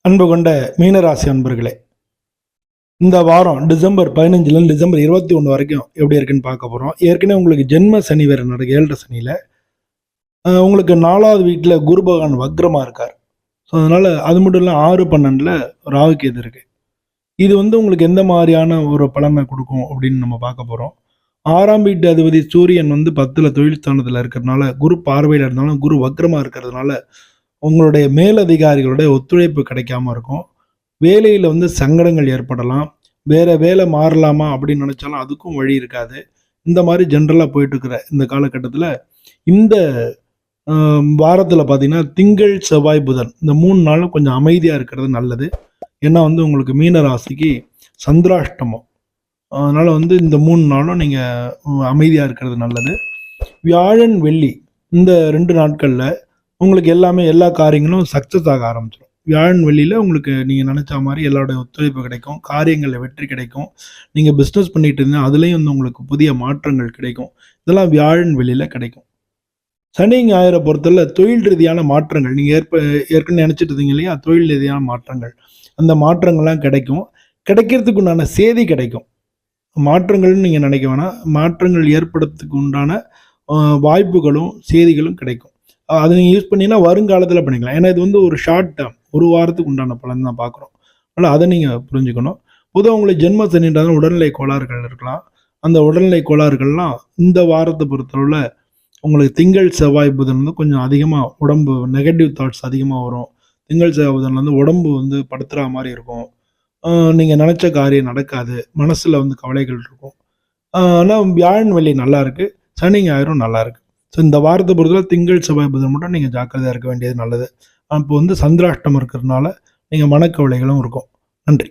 அன்பு கொண்ட மீனராசி அன்பர்களே, இந்த வாரம் டிசம்பர் 15 டிசம்பர் 21 வரைக்கும் எப்படி இருக்குன்னு பார்க்க போகிறோம். ஏற்கனவே உங்களுக்கு ஜென்ம சனி வேறு நடக்கு 7 சனியில். உங்களுக்கு 4வது வீட்டில் குரு பகவான் வக்ரமாக இருக்கார். ஸோ அதனால் அது மட்டும் இல்லை 6-12 ராகு கேது இருக்குது. இது உங்களுக்கு எந்த மாதிரியான ஒரு பலனை கொடுக்கும் அப்படின்னு நம்ம பார்க்க போகிறோம். 6ஆம் வீட்டு அதிபதி சூரியன் 10ல் தொழில் ஸ்தானத்தில் இருக்கிறதுனால, குரு பார்வையில் இருந்தாலும் குரு வக்ரமாக இருக்கிறதுனால உங்களுடைய மேலதிகாரிகளுடைய ஒத்துழைப்பு கிடைக்காம இருக்கும். வேலையில் சங்கடங்கள் ஏற்படலாம். வேற வேலை மாறலாமா அப்படின்னு நினைச்சாலும் அதுக்கும் வழி இருக்காது. இந்த மாதிரி ஜென்ரலாக போயிட்டு இருக்கிற இந்த காலகட்டத்தில் இந்த வாரத்தில் பார்த்தீங்கன்னா திங்கள் செவ்வாய் புதன் இந்த 3 நாளும் கொஞ்சம் அமைதியாக இருக்கிறது நல்லது. ஏன்னா உங்களுக்கு மீன ராசிக்கு சந்திராஷ்டமம். அதனால் இந்த 3 நாளும் நீங்கள் அமைதியாக இருக்கிறது நல்லது. வியாழன் வெள்ளி இந்த 2 நாட்களில் உங்களுக்கு எல்லா காரியங்களும் சக்ஸஸ் ஆக ஆரம்பிச்சிடும். வியாழன் வெள்ளியில் உங்களுக்கு நீங்கள் நினச்ச மாதிரி எல்லாருடைய ஒத்துழைப்பு கிடைக்கும். காரியங்களில் வெற்றி கிடைக்கும். நீங்கள் பிஸ்னஸ் பண்ணிட்டு இருந்தீங்கன்னா அதுலேயும் உங்களுக்கு புதிய மாற்றங்கள் கிடைக்கும். இதெல்லாம் வியாழன் வெள்ளியில் கிடைக்கும். சனி ஞாயிறை பொறுத்தவரை தொழில் ரீதியான மாற்றங்கள் நீங்கள் ஏற்கனவே நினச்சிட்டு இருந்தீங்க இல்லையா, தொழில் ரீதியான மாற்றங்கள், அந்த மாற்றங்கள்லாம் கிடைக்கும். கிடைக்கிறதுக்கு உண்டான செய்தி கிடைக்கும். மாற்றங்கள்னு நீங்கள் நினைக்க வேணாம், மாற்றங்கள் ஏற்படுறதுக்கு உண்டான வாய்ப்புகளும் செய்திகளும் கிடைக்கும். அதை நீங்கள் யூஸ் பண்ணிங்கன்னா வருங்காலத்தில் பண்ணிக்கலாம். ஏன்னா இது ஒரு ஷார்ட் டேர்ம், ஒரு வாரத்துக்கு உண்டான பலன் தான் பார்க்குறோம். அதனால் அதை நீங்கள் புரிஞ்சுக்கணும். பொதுவாக உங்களுக்கு ஜென்ம சனின்றது உடல்நிலை கோளாறுகள் இருக்கலாம். அந்த உடல்நிலை கோளாறுகள்லாம் இந்த வாரத்தை பொறுத்தளவில் உங்களுக்கு திங்கள் செவ்வாய் புதன் கொஞ்சம் அதிகமாக உடம்பு நெகட்டிவ் தாட்ஸ் அதிகமாக வரும். திங்கள் செவ்வாய் புதன் உடம்பு படுத்துகிற மாதிரி இருக்கும். நீங்கள் நினச்ச காரியம் நடக்காது. மனசில் கவலைகள் இருக்கும். ஆனால் வியாழன் வெள்ளி நல்லா இருக்குது, சனி ஞாயிறும் நல்லா இருக்குது. ஸோ இந்த வாரத்தை பொறுத்தவரை திங்கள் செவ்வாய் புதன் மட்டும் நீங்கள் ஜாக்கிரதையாக இருக்க வேண்டியது நல்லது. இப்போ சந்திராஷ்டமம் இருக்கிறதுனால நீங்கள் மனக்கவலைகளும் இருக்கும். நன்றி.